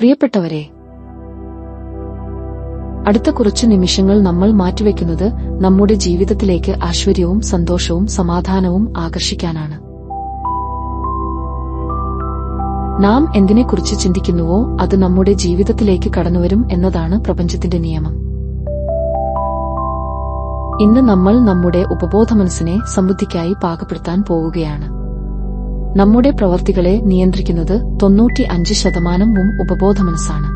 പ്രിയപ്പെട്ടവരെ, അടുത്ത കുറച്ചു നിമിഷങ്ങൾ നമ്മൾ മാറ്റിവെക്കുന്നത് നമ്മുടെ ജീവിതത്തിലേക്ക് ഐശ്വര്യവും സന്തോഷവും സമാധാനവും ആകർഷിക്കാനാണ്. നാം എന്തിനെക്കുറിച്ച് ചിന്തിക്കുന്നുവോ അത് നമ്മുടെ ജീവിതത്തിലേക്ക് കടന്നുവരും എന്നതാണ് പ്രപഞ്ചത്തിന്റെ നിയമം. ഇന്ന് നമ്മൾ നമ്മുടെ ഉപബോധമനസ്സിനെ സമൃദ്ധിക്കായി പാകപ്പെടുത്താൻ പോവുകയാണ്. നമ്മുടെ പ്രവർത്തികളെ നിയന്ത്രിക്കുന്നത് 95% ഉപബോധമനസ്സാണ്.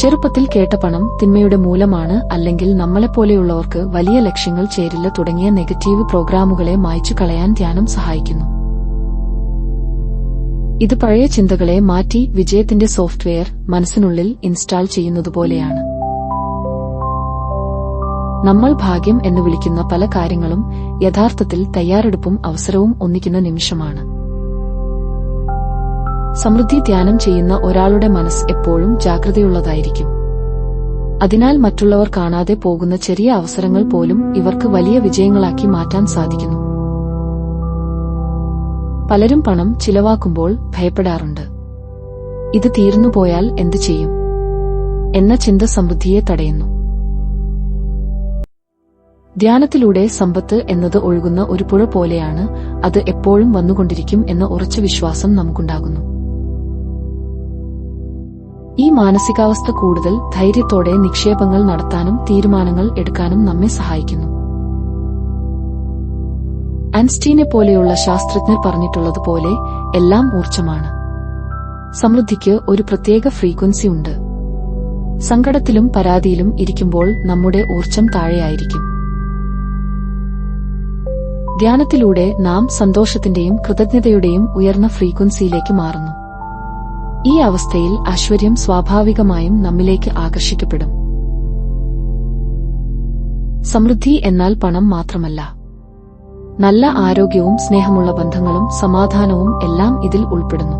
ചെറുപ്പത്തിൽ കേട്ട പണം തിന്മയുടെ മൂലമാണ്, അല്ലെങ്കിൽ നമ്മളെപ്പോലെയുള്ളവർക്ക് വലിയ ലക്ഷ്യങ്ങൾ ചേരില്ല തുടങ്ങിയ നെഗറ്റീവ് പ്രോഗ്രാമുകളെ മായ്ച്ചു കളയാൻ ധ്യാനം സഹായിക്കുന്നു. ഇത് പഴയ ചിന്തകളെ മാറ്റി വിജയത്തിന്റെ സോഫ്റ്റ്വെയർ മനസ്സിനുള്ളിൽ ഇൻസ്റ്റാൾ ചെയ്യുന്നതുപോലെയാണ്. നമ്മൾ ഭാഗ്യം എന്ന് വിളിക്കുന്ന പല കാര്യങ്ങളും യഥാർത്ഥത്തിൽ തയ്യാറെടുപ്പും അവസരവും ഒന്നിക്കുന്ന നിമിഷമാണ്. സമൃദ്ധി ധ്യാനം ചെയ്യുന്ന ഒരാളുടെ മനസ്സ് എപ്പോഴും ജാഗ്രതയുള്ളതായിരിക്കും. അതിനാൽ മറ്റുള്ളവർ കാണാതെ പോകുന്ന ചെറിയ അവസരങ്ങൾ പോലും ഇവർക്ക് വലിയ വിജയങ്ങളാക്കി മാറ്റാൻ സാധിക്കുന്നു. പലരും പണം ചിലവാക്കുമ്പോൾ ഭയപ്പെടാറുണ്ട്. ഇത് തീർന്നുപോയാൽ എന്തു ചെയ്യും എന്ന ചിന്ത സമൃദ്ധിയെ തടയുന്നു. ധ്യാനത്തിലൂടെ സമ്പത്ത് എന്നത് ഒഴുകുന്ന ഒരു പുഴ പോലെയാണ്. അത് എപ്പോഴും വന്നുകൊണ്ടിരിക്കും എന്ന ഉറച്ച വിശ്വാസം നമുക്കുണ്ടാകുന്നു. ഈ മാനസികാവസ്ഥ കൂടുതൽ ധൈര്യത്തോടെ നിക്ഷേപങ്ങൾ നടത്താനും തീരുമാനങ്ങൾ എടുക്കാനും നമ്മെ സഹായിക്കുന്നു. ഐൻസ്റ്റീനെ പോലെയുള്ള ശാസ്ത്രജ്ഞർ പറഞ്ഞിട്ടുള്ളതുപോലെ എല്ലാം ഊർജ്ജമാണ്. സമൃദ്ധിക്ക് ഒരു പ്രത്യേക ഫ്രീക്വൻസി ഉണ്ട്. സങ്കടത്തിലും പരാതിയിലും ഇരിക്കുമ്പോൾ നമ്മുടെ ഊർജ്ജം താഴെയായിരിക്കും. ധ്യാനത്തിലൂടെ നാം സന്തോഷത്തിന്റെയും കൃതജ്ഞതയുടെയും ഉയർന്ന ഫ്രീക്വൻസിയിലേക്ക് മാറുന്നു. ഈ അവസ്ഥയിൽ ഐശ്വര്യം സ്വാഭാവികമായും നമ്മിലേക്ക് ആകർഷിക്കപ്പെടും. സമൃദ്ധി എന്നാൽ പണം മാത്രമല്ല. നല്ല ആരോഗ്യവും സ്നേഹമുള്ള ബന്ധങ്ങളും സമാധാനവും എല്ലാം ഇതിൽ ഉൾപ്പെടുന്നു.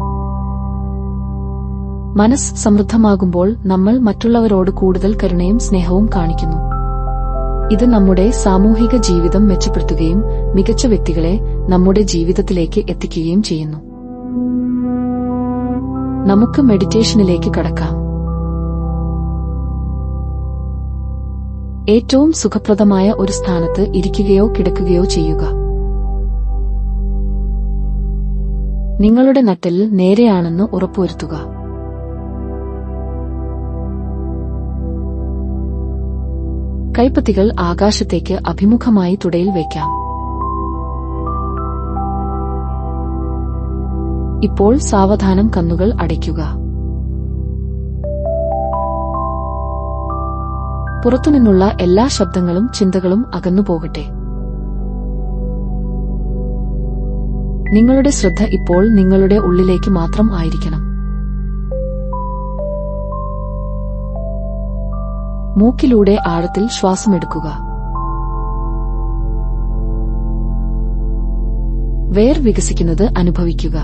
മനസ്സ് സമൃദ്ധമാകുമ്പോൾ നമ്മൾ മറ്റുള്ളവരോട് കൂടുതൽ കരുണയും സ്നേഹവും കാണിക്കുന്നു. ഇത് നമ്മുടെ സാമൂഹിക ജീവിതം മെച്ചപ്പെടുത്തുകയും മികച്ച വ്യക്തികളെ നമ്മുടെ ജീവിതത്തിലേക്ക് എത്തിക്കുകയും ചെയ്യുന്നു. നമുക്ക് മെഡിറ്റേഷനിലേക്ക് കടക്കാം. ഏറ്റവും സുഖപ്രദമായ ഒരു സ്ഥാനത്ത് ഇരിക്കുകയോ കിടക്കുകയോ ചെയ്യുക. നിങ്ങളുടെ നട്ടെല്ല് നേരെയാണെന്ന് ഉറപ്പുവരുത്തുക. കൈപ്പത്തികൾ ആകാശത്തേക്ക് അഭിമുഖമായി തുടയിൽ വയ്ക്കാം. ഇപ്പോൾ സാവധാനം കണ്ണുകൾ അടയ്ക്കുക. പുറത്തുനിന്നുള്ള എല്ലാ ശബ്ദങ്ങളും ചിന്തകളും അകന്നുപോകട്ടെ. നിങ്ങളുടെ ശ്രദ്ധ ഇപ്പോൾ നിങ്ങളുടെ ഉള്ളിലേക്ക് മാത്രം ആയിരിക്കണം. മൂക്കിലൂടെ ആഴത്തിൽ ശ്വാസമെടുക്കുക. വേർ വികസിക്കുന്നത് അനുഭവിക്കുക.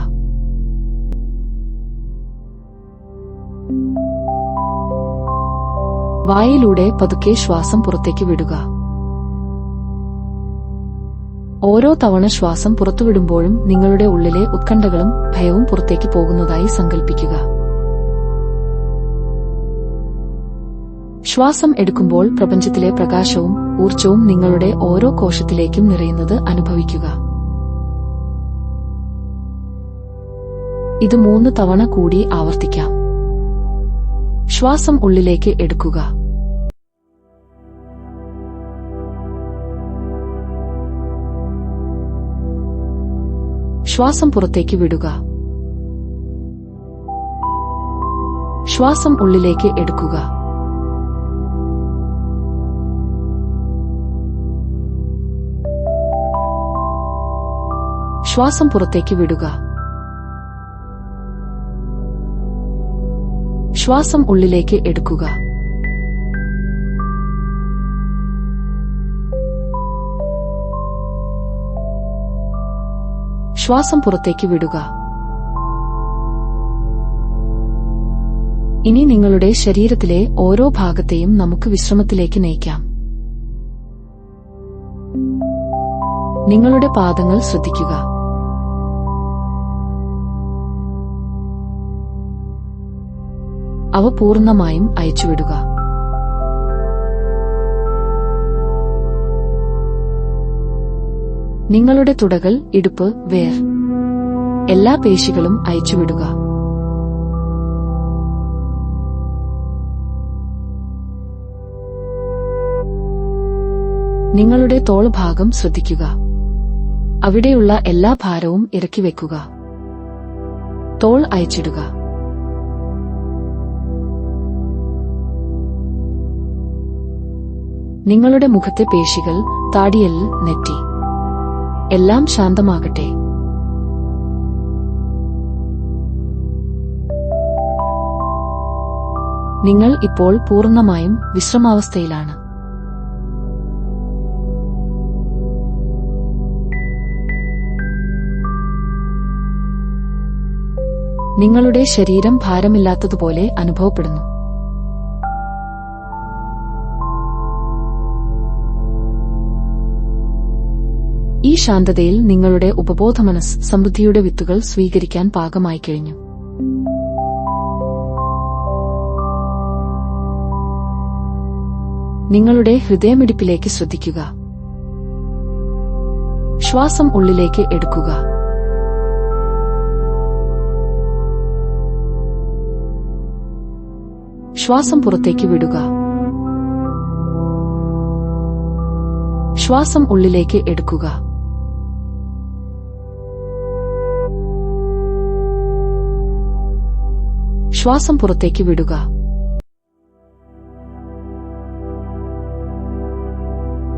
വായിലൂടെ പതുക്കെ ശ്വാസം പുറത്തേക്ക് വിടുക. ഓരോ തവണ ശ്വാസം പുറത്തുവിടുമ്പോഴും നിങ്ങളുടെ ഉള്ളിലെ ഉത്കണ്ഠകളും ഭയവും പുറത്തേക്ക് പോകുന്നതായി സങ്കൽപ്പിക്കുക. ശ്വാസം എടുക്കുമ്പോൾ പ്രപഞ്ചത്തിലെ പ്രകാശവും ഊർജ്ജവും നിങ്ങളുടെ ഓരോ കോശത്തിലേക്കും നിറയുന്നത് അനുഭവിക്കുക. ഇത് 3 തവണ കൂടി ആവർത്തിക്കാം. ശ്വാസം ഉള്ളിലേക്ക് എടുക്കുക. ശ്വാസം പുറത്തേക്ക് വിടുക. ശ്വാസം ഉള്ളിലേക്ക് എടുക്കുക. ശ്വാസം പുറത്തേക്ക് വിടുക. ശ്വാസം ഉള്ളിലേക്ക് എടുക്കുക. ശ്വാസം പുറത്തേക്ക് വിടുക. ഇനി നിങ്ങളുടെ ശരീരത്തിലെ ഓരോ ഭാഗത്തെയും നമുക്ക് വിശ്രമത്തിലേക്ക് നയിക്കാം. നിങ്ങളുടെ പാദങ്ങൾ ശ്രദ്ധിക്കുക. അവ പൂർണ്ണമായും അയച്ചുവിടുക. നിങ്ങളുടെ തുടകൾ, ഇടുപ്പ്, വേർ എല്ലാ പേശികളും അയച്ചുവിടുക. നിങ്ങളുടെ തോൾഭാഗം ശ്രദ്ധിക്കുക. അവിടെയുള്ള എല്ലാ ഭാരവും ഇറക്കി വെക്കുക. തോൾ അയച്ചിടുക. നിങ്ങളുടെ മുഖത്തെ പേശികൾ, താടിയെല്ല്, നെറ്റി എല്ലാം ശാന്തമാകട്ടെ. നിങ്ങൾ ഇപ്പോൾ പൂർണ്ണമായും വിശ്രമാവസ്ഥയിലാണ്. നിങ്ങളുടെ ശരീരം ഭാരമില്ലാത്തതുപോലെ അനുഭവപ്പെടുന്നു. ഈ ശാന്തതയിൽ നിങ്ങളുടെ ഉപബോധമനസ്സ് സമൃദ്ധിയുടെ വിത്തുകൾ സ്വീകരിക്കാൻ പാകമായി കഴിഞ്ഞു. നിങ്ങളുടെ ഹൃദയമിടിപ്പിലേക്ക് ശ്രദ്ധിക്കുക. ശ്വാസം ഉള്ളിലേക്ക് എടുക്കുക. ശ്വാസം പുറത്തേക്ക് വിടുക. ശ്വാസം ഉള്ളിലേക്ക് എടുക്കുക. ശ്വാസം പുറത്തേക്ക് വിടുക.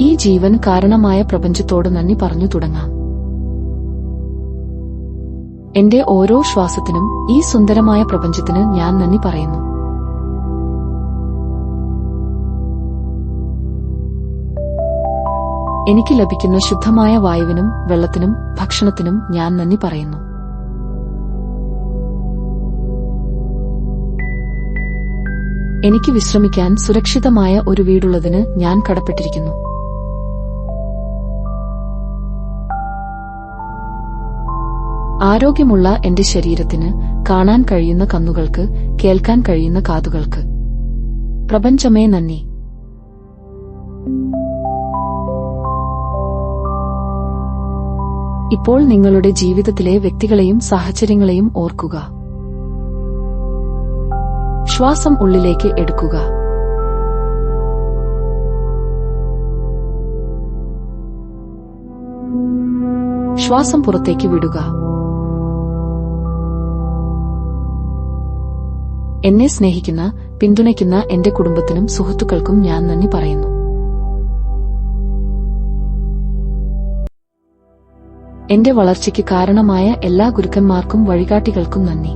ഈ ജീവൻ കാരണമായ പ്രപഞ്ചത്തോട് നന്ദി പറഞ്ഞു തുടങ്ങാം. എന്റെ ഓരോ ശ്വാസത്തിനും ഈ സുന്ദരമായ പ്രപഞ്ചത്തിന് ഞാൻ നന്ദി പറയുന്നു. എനിക്ക് ലഭിക്കുന്ന ശുദ്ധമായ വായുവിനും വെള്ളത്തിനും ഭക്ഷണത്തിനും ഞാൻ നന്ദി പറയുന്നു. എനിക്ക് വിശ്രമിക്കാൻ സുരക്ഷിതമായ ഒരു വീടുള്ളതിന് ഞാൻ കടപ്പെട്ടിരിക്കുന്നു. ആരോഗ്യമുള്ള എന്റെ ശരീരത്തിന്, കാണാൻ കഴിയുന്ന കണ്ണുകൾക്ക്, കേൾക്കാൻ കഴിയുന്ന കാതുകൾക്ക് പ്രപഞ്ചമേ നന്ദി. ഇപ്പോൾ നിങ്ങളുടെ ജീവിതത്തിലെ വ്യക്തികളെയും സാഹചര്യങ്ങളെയും ഓർക്കുക. ശ്വാസം ഉള്ളിലേക്ക് എടുക്കുക. ശ്വാസം പുറത്തേക്ക് വിടുക. എന്നെ സ്നേഹിക്കുന്ന, പിന്തുണയ്ക്കുന്ന എന്റെ കുടുംബത്തിനും സുഹൃത്തുക്കൾക്കും ഞാൻ നന്ദി പറയുന്നു. എന്റെ വളർച്ചയ്ക്ക് കാരണമായ എല്ലാ ഗുരുക്കന്മാർക്കും വഴികാട്ടികൾക്കും നന്ദി.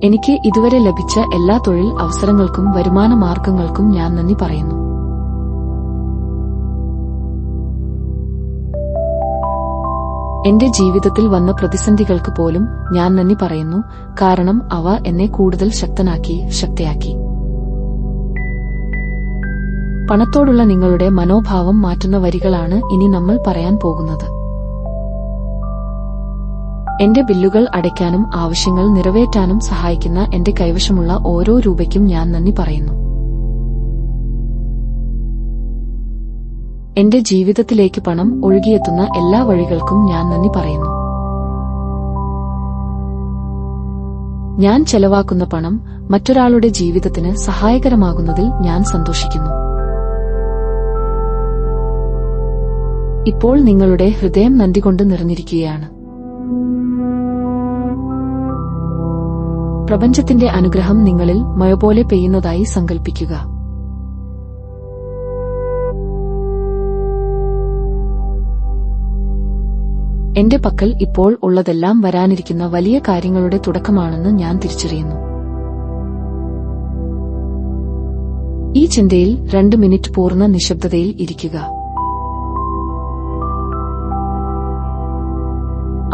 എനിക്ക് ഇതുവരെ ലഭിച്ച എല്ലാ തൊഴിൽ അവസരങ്ങൾക്കും വരുമാന മാർഗങ്ങൾക്കും ഞാൻ നന്ദി പറയുന്നു. എന്റെ ജീവിതത്തിൽ വന്ന പ്രതിസന്ധികൾക്ക് പോലും ഞാൻ നന്ദി പറയുന്നു, കാരണം അവ എന്നെ കൂടുതൽ ശക്തയാക്കി. പണത്തോടുള്ള നിങ്ങളുടെ മനോഭാവം മാറ്റുന്ന വരികളാണ് ഇനി നമ്മൾ പറയാൻ പോകുന്നത്. എന്റെ ബില്ലുകൾ അടയ്ക്കാനും ആവശ്യങ്ങൾ നിറവേറ്റാനും സഹായിക്കുന്ന എന്റെ കൈവശമുള്ള ഓരോ രൂപയ്ക്കും ഞാൻ നന്ദി പറയുന്നു. എന്റെ ജീവിതത്തിലേക്ക് പണം ഒഴുകിയെത്തുന്ന എല്ലാ വഴികൾക്കും ഞാൻ നന്ദി പറയുന്നു. ഞാൻ ചെലവാക്കുന്ന പണം മറ്റൊരാളുടെ ജീവിതത്തിന് സഹായകരമാകുന്നതിൽ ഞാൻ സന്തോഷിക്കുന്നു. ഇപ്പോൾ നിങ്ങളുടെ ഹൃദയം നന്ദി കൊണ്ട് നിറഞ്ഞിരിക്കുകയാണ്. പ്രപഞ്ചത്തിന്റെ അനുഗ്രഹം നിങ്ങളിൽ മഴ പോലെ പെയ്യുന്നതായി സങ്കൽപ്പിക്കുക. എന്റെ പക്കൽ ഇപ്പോൾ ഉള്ളതെല്ലാം വരാനിരിക്കുന്ന വലിയ കാര്യങ്ങളുടെ തുടക്കമാണെന്ന് ഞാൻ തിരിച്ചറിയുന്നു. ഈ ചിന്തയിൽ 2 മിനിറ്റ് പൂർണ്ണ നിശബ്ദതയിൽ ഇരിക്കുക.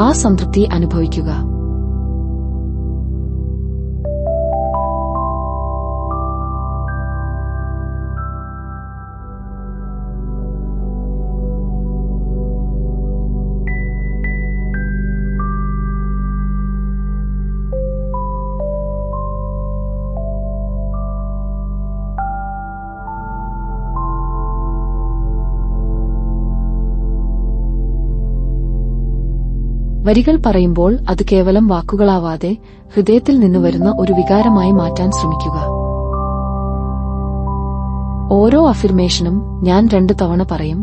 ആ സംതൃപ്തി അനുഭവിക്കുക. വരികൾ പറയുമ്പോൾ അത് കേവലം വാക്കുകളാവാതെ ഹൃദയത്തിൽ നിന്ന് വരുന്ന ഒരു വികാരമായി മാറ്റാൻ ശ്രമിക്കുക. ഓരോ അഫിർമേഷനും ഞാൻ 2 തവണ പറയും.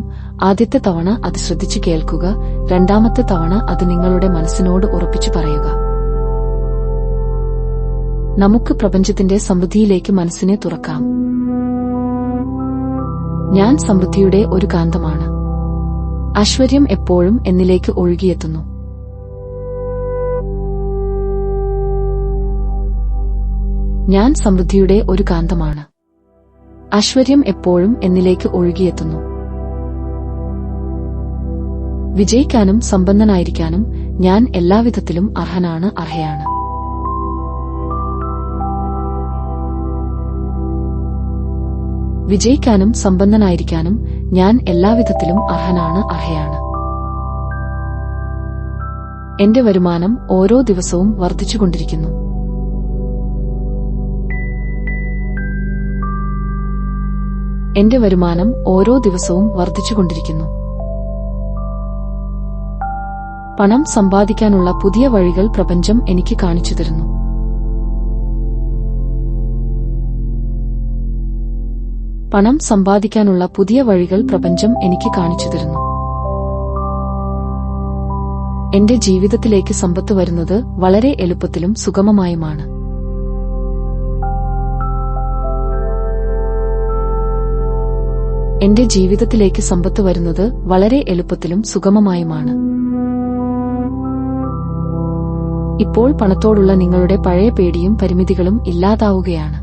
ആദ്യത്തെ തവണ അത് ശ്രദ്ധിച്ചു കേൾക്കുക, രണ്ടാമത്തെ തവണ അത് നിങ്ങളുടെ മനസ്സിനോട് ഉറപ്പിച്ചു പറയുക. നമുക്ക് പ്രപഞ്ചത്തിന്റെ സമൃദ്ധിയിലേക്ക് മനസ്സിനെ തുറക്കാം. ഞാൻ സമൃദ്ധിയുടെ ഒരു കാന്തമാണ്. ഐശ്വര്യം എപ്പോഴും എന്നിലേക്ക് ഒഴുകിയെത്തുന്നു. ഞാൻ സമൃദ്ധിയുടെ ഒരു കാന്തമാണ്. ഐശ്വര്യം എപ്പോഴും എന്നിലേക്ക് ഒഴുകിയെത്തുന്നു. വിജയിക്കാനും സമ്പന്നനായിരിക്കാനും ഞാൻ എല്ലാവിധത്തിലും അർഹനാണ്, അർഹയാണ്. വിജയിക്കാനും സമ്പന്നനായിരിക്കാനും ഞാൻ എല്ലാവിധത്തിലും അർഹനാണ്, അർഹയാണ്. എന്റെ വരുമാനം ഓരോ ദിവസവും വർദ്ധിച്ചുകൊണ്ടിരിക്കുന്നു. എന്റെ വരുമാനം ഓരോ ദിവസവും വർദ്ധിച്ചുകൊണ്ടിരിക്കുന്നു. പണം സമ്പാദിക്കാനുള്ള പുതിയ വഴികൾ പ്രപഞ്ചം എനിക്ക് കാണിച്ചു തരുന്നു. പണം സമ്പാദിക്കാനുള്ള പുതിയ വഴികൾ പ്രപഞ്ചം എനിക്ക് കാണിച്ചു തരുന്നു. എന്റെ ജീവിതത്തിലേക്ക് സമ്പത്ത് വരുന്നത് വളരെ എളുപ്പത്തിലും സുഗമമായുമാണ്. എന്റെ ജീവിതത്തിലേക്ക് സമ്പത്ത് വരുന്നത് വളരെ എളുപ്പത്തിലും സുഗമമായുമാണ്. ഇപ്പോൾ പണത്തോടുള്ള നിങ്ങളുടെ പഴയ പേടിയും പരിമിതികളും ഇല്ലാതാവുകയാണ്.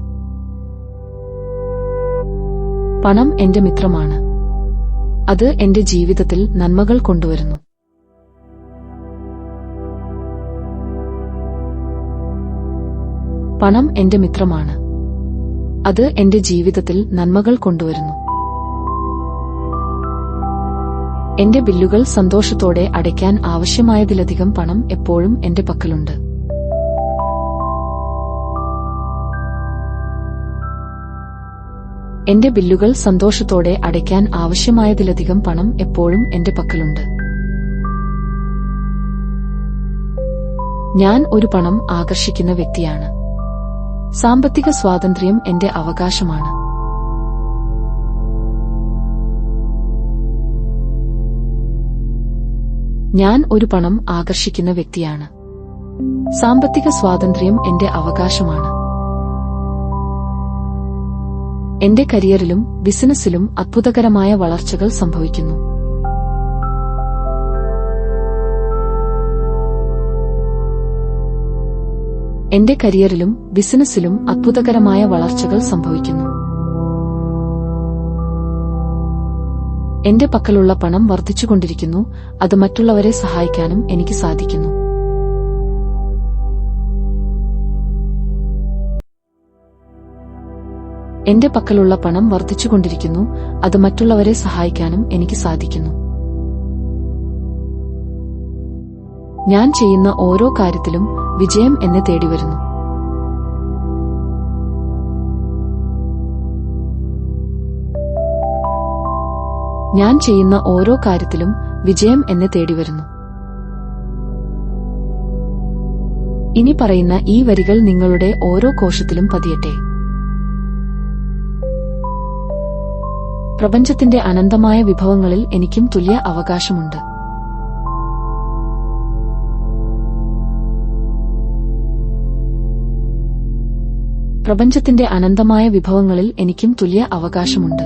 പണം എന്റെ മിത്രമാണ്. അത് എന്റെ ജീവിതത്തിൽ നന്മകൾ കൊണ്ടുവരുന്നു. പണം എന്റെ മിത്രമാണ്. അത് എന്റെ ജീവിതത്തിൽ നന്മകൾ കൊണ്ടുവരുന്നു. എന്റെ ബില്ലുകൾ സന്തോഷത്തോടെ അടയ്ക്കാൻ ആവശ്യമായതിലധികം പണം എപ്പോഴും എന്റെ പക്കലുണ്ട്. എന്റെ ബില്ലുകൾ സന്തോഷത്തോടെ അടയ്ക്കാൻ ആവശ്യമായതിലധികം പണം എപ്പോഴും എന്റെ പക്കലുണ്ട്. ഞാൻ ഒരു പണം ആകർഷിക്കുന്ന വ്യക്തിയാണ്. സാമ്പത്തിക സ്വാതന്ത്ര്യം എന്റെ അവകാശമാണ്. ഞാൻ ഒരു പണം ആകർഷിക്കുന്ന വ്യക്തിയാണ്. സാമ്പത്തിക സ്വാതന്ത്ര്യം എന്റെ അവകാശമാണ്. എന്റെ കരിയറിലും ബിസിനസ്സിലും അത്ഭുതകരമായ വളർച്ചകൾ സംഭവിക്കുന്നു. എന്റെ കരിയറിലും ബിസിനസ്സിലും അത്ഭുതകരമായ വളർച്ചകൾ സംഭവിക്കുന്നു. എന്റെ പക്കലുള്ള പണം വർദ്ധിച്ചുകൊണ്ടിരിക്കുന്നു. അത് മറ്റുള്ളവരെ സഹായിക്കാനും എനിക്ക് സാധിക്കുന്നു. എന്റെ പക്കലുള്ള പണം വർദ്ധിച്ചുകൊണ്ടിരിക്കുന്നു. അത് മറ്റുള്ളവരെ സഹായിക്കാനും എനിക്ക് സാധിക്കുന്നു. ഞാൻ ചെയ്യുന്ന ഓരോ കാര്യത്തിലും വിജയം എന്നെ തേടിവരുന്നു. ഞാൻ ചെയ്യുന്ന ഓരോ കാര്യത്തിലും വിജയം എന്നെ തേടിവരുന്നു. ഇനി പറയുന്ന ഈ വരികൾ നിങ്ങളുടെ ഓരോ കോശത്തിലും പതിയട്ടെ. പ്രപഞ്ചത്തിന്റെ അനന്തമായ വിഭവങ്ങളിൽ എനിക്കും തുല്യ അവകാശമുണ്ട്. പ്രപഞ്ചത്തിന്റെ അനന്തമായ വിഭവങ്ങളിൽ എനിക്കും തുല്യ അവകാശമുണ്ട്.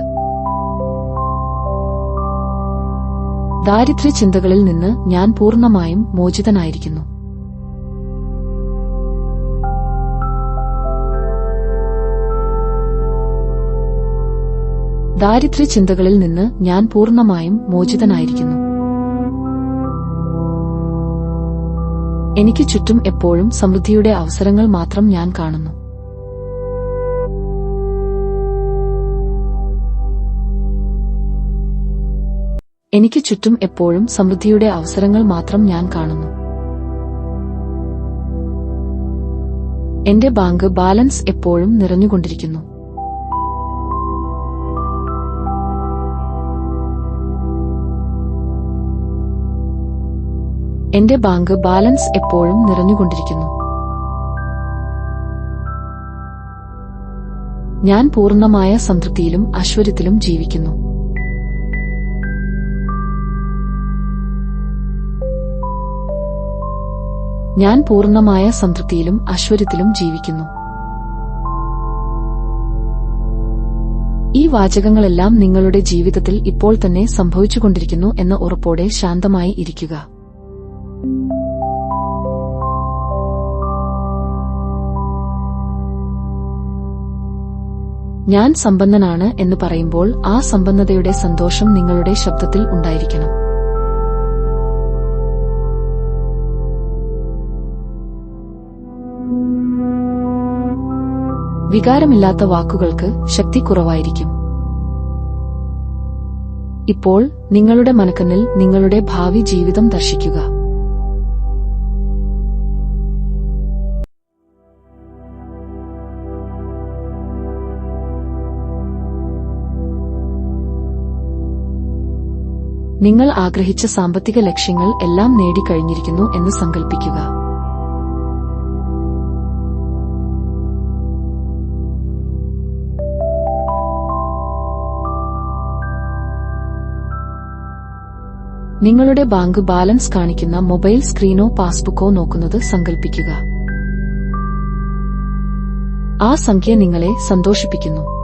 ദാരിദ്ര്യ ചിന്തകളിൽ നിന്ന് ഞാൻ പൂർണ്ണമായും മോചിതനായിരിക്കുന്നു. ദാരിദ്ര്യ ചിന്തകളിൽ നിന്ന് ഞാൻ പൂർണ്ണമായും മോചിതനായിരിക്കുന്നു. എനിക്ക് ചുറ്റും എപ്പോഴും സമൃദ്ധിയുടെ അവസരങ്ങൾ മാത്രം ഞാൻ കാണുന്നു. എനിക്ക് ചുറ്റും എപ്പോഴും സമൃദ്ധിയുടെ അവസരങ്ങൾ മാത്രം ഞാൻ കാണുന്നു. എന്റെ ബാങ്ക് ബാലൻസ് എപ്പോഴും നിറഞ്ഞുകൊണ്ടിരിക്കുന്നു. എന്റെ ബാങ്ക് ബാലൻസ് എപ്പോഴും നിറഞ്ഞുകൊണ്ടിരിക്കുന്നു. ഞാൻ പൂർണ്ണമായ സംതൃപ്തിയിലും ഐശ്വര്യത്തിലും ജീവിക്കുന്നു. ഞാൻ പൂർണ്ണമായ സംതൃപ്തിയിലും ഐശ്വര്യത്തിലും ജീവിക്കുന്നു. ഈ വാചകങ്ങളെല്ലാം നിങ്ങളുടെ ജീവിതത്തിൽ ഇപ്പോൾ തന്നെ സംഭവിച്ചുകൊണ്ടിരിക്കുന്നു എന്ന ഉറപ്പോടെ ശാന്തമായി ഇരിക്കുക. ഞാൻ സമ്പന്നനാണ് എന്ന് പറയുമ്പോൾ ആ സമ്പന്നതയുടെ സന്തോഷം നിങ്ങളുടെ ശബ്ദത്തിൽ ഉണ്ടായിരിക്കണം. വികാരമില്ലാത്ത വാക്കുകൾക്ക് ശക്തി കുറവായിരിക്കും. ഇപ്പോൾ നിങ്ങളുടെ മനക്കണ്ണിൽ നിങ്ങളുടെ ഭാവി ജീവിതം ദർശിക്കുക. നിങ്ങൾ ആഗ്രഹിച്ച സാമ്പത്തിക ലക്ഷ്യങ്ങൾ എല്ലാം നേടിക്കഴിഞ്ഞിരിക്കുന്നു എന്ന് സങ്കൽപ്പിക്കുക. നിങ്ങളുടെ ബാങ്ക് ബാലൻസ് കാണിക്കുന്ന മൊബൈൽ സ്ക്രീനോ പാസ്ബുക്കോ നോക്കുന്നത് സങ്കൽപ്പിക്കുക. ആ സംഖ്യ നിങ്ങളെ സന്തോഷിപ്പിക്കുന്നു.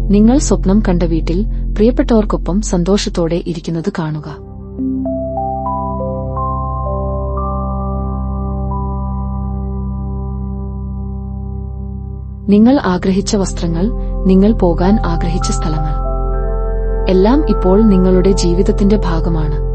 നിങ്ങൾ സ്വപ്നം കണ്ട വീട്ടിൽ പ്രിയപ്പെട്ടവർക്കൊപ്പം സന്തോഷത്തോടെ ഇരിക്കുന്നത് കാണുക. നിങ്ങൾ ആഗ്രഹിച്ച വസ്ത്രങ്ങൾ, നിങ്ങൾ പോകാൻ ആഗ്രഹിച്ച സ്ഥലങ്ങൾ എല്ലാം ഇപ്പോൾ നിങ്ങളുടെ ജീവിതത്തിന്റെ ഭാഗമാണ്.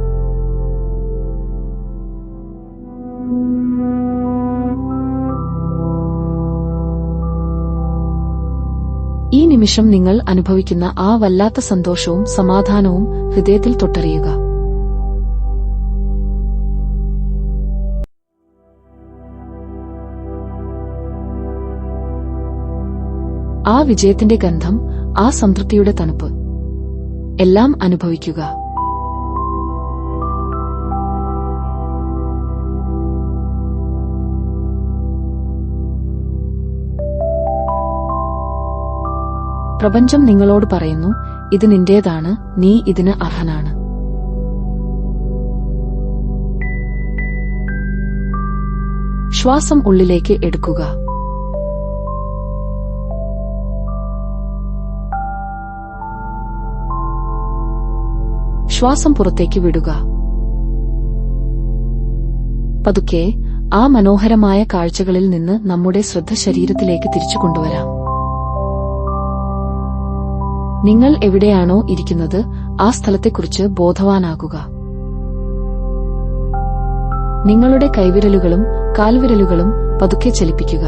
ഈ നിമിഷം നിങ്ങൾ അനുഭവിക്കുന്ന ആ വല്ലാത്ത സന്തോഷവും സമാധാനവും ഹൃദയത്തിൽ തൊട്ടറിയുക. ആ വിജയത്തിന്റെ ഗന്ധം, ആ സംതൃപ്തിയുടെ തണുപ്പ് എല്ലാം അനുഭവിക്കുക. പ്രപഞ്ചം നിങ്ങളോട് പറയുന്നു, ഇത് നിന്റേതാണ്, നീ ഇതിന് അർഹനാണ്. ശ്വാസം ഉള്ളിലേക്ക് എടുക്കുക. ശ്വാസം പുറത്തേക്ക് വിടുക. പതുക്കെ ആ മനോഹരമായ കാഴ്ചകളിൽ നിന്ന് നമ്മുടെ ശ്രദ്ധ ശരീരത്തിലേക്ക് തിരിച്ചു കൊണ്ടുവരാം. നിങ്ങൾ എവിടെയാണോ ഇരിക്കുന്നത് ആ സ്ഥലത്തെക്കുറിച്ച് ബോധവാനാകുക. നിങ്ങളുടെ കൈവിരലുകളും കാൽവിരലുകളും പതുക്കെ ചലിപ്പിക്കുക.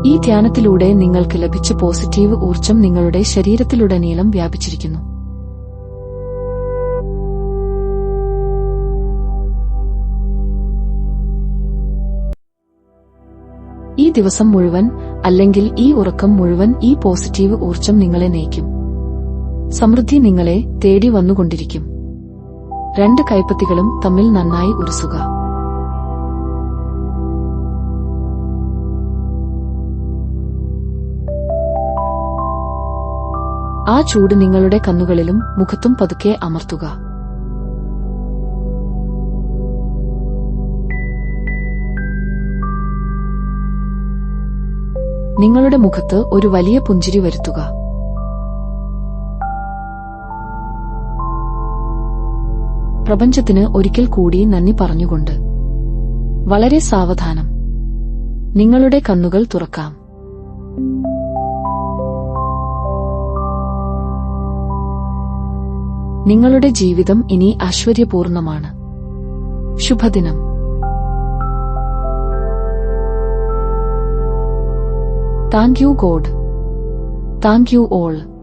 ഈ ധ്യാനത്തിലൂടെ നിങ്ങൾക്ക് ലഭിച്ച പോസിറ്റീവ് ഊർജം നിങ്ങളുടെ ശരീരത്തിലുടനീളം വ്യാപിച്ചിരിക്കുന്നു. ഈ ദിവസം മുഴുവൻ, അല്ലെങ്കിൽ ഈ ഉറക്കം മുഴുവൻ, ഈ പോസിറ്റീവ് ഊർജം നിങ്ങളെ നയിക്കും. സമൃദ്ധി നിങ്ങളെ തേടി വന്നുകൊണ്ടിരിക്കും. രണ്ട് കൈപ്പത്തികളും തമ്മിൽ നന്നായി ഉരസുക. ആ ചൂട് നിങ്ങളുടെ കണ്ണുകളിലും മുഖത്തും പതുക്കെ അമർത്തുക. നിങ്ങളുടെ മുഖത്ത് ഒരു വലിയ പുഞ്ചിരി വരുത്തുക. പ്രപഞ്ചത്തിന് ഒരിക്കൽ കൂടി നന്ദി പറഞ്ഞുകൊണ്ട് വളരെ സാവധാനം നിങ്ങളുടെ കണ്ണുകൾ തുറക്കാം. നിങ്ങളുടെ ജീവിതം ഇനി ഐശ്വര്യപൂർണമാണ്. ശുഭദിനം. Thank you God. Thank you all.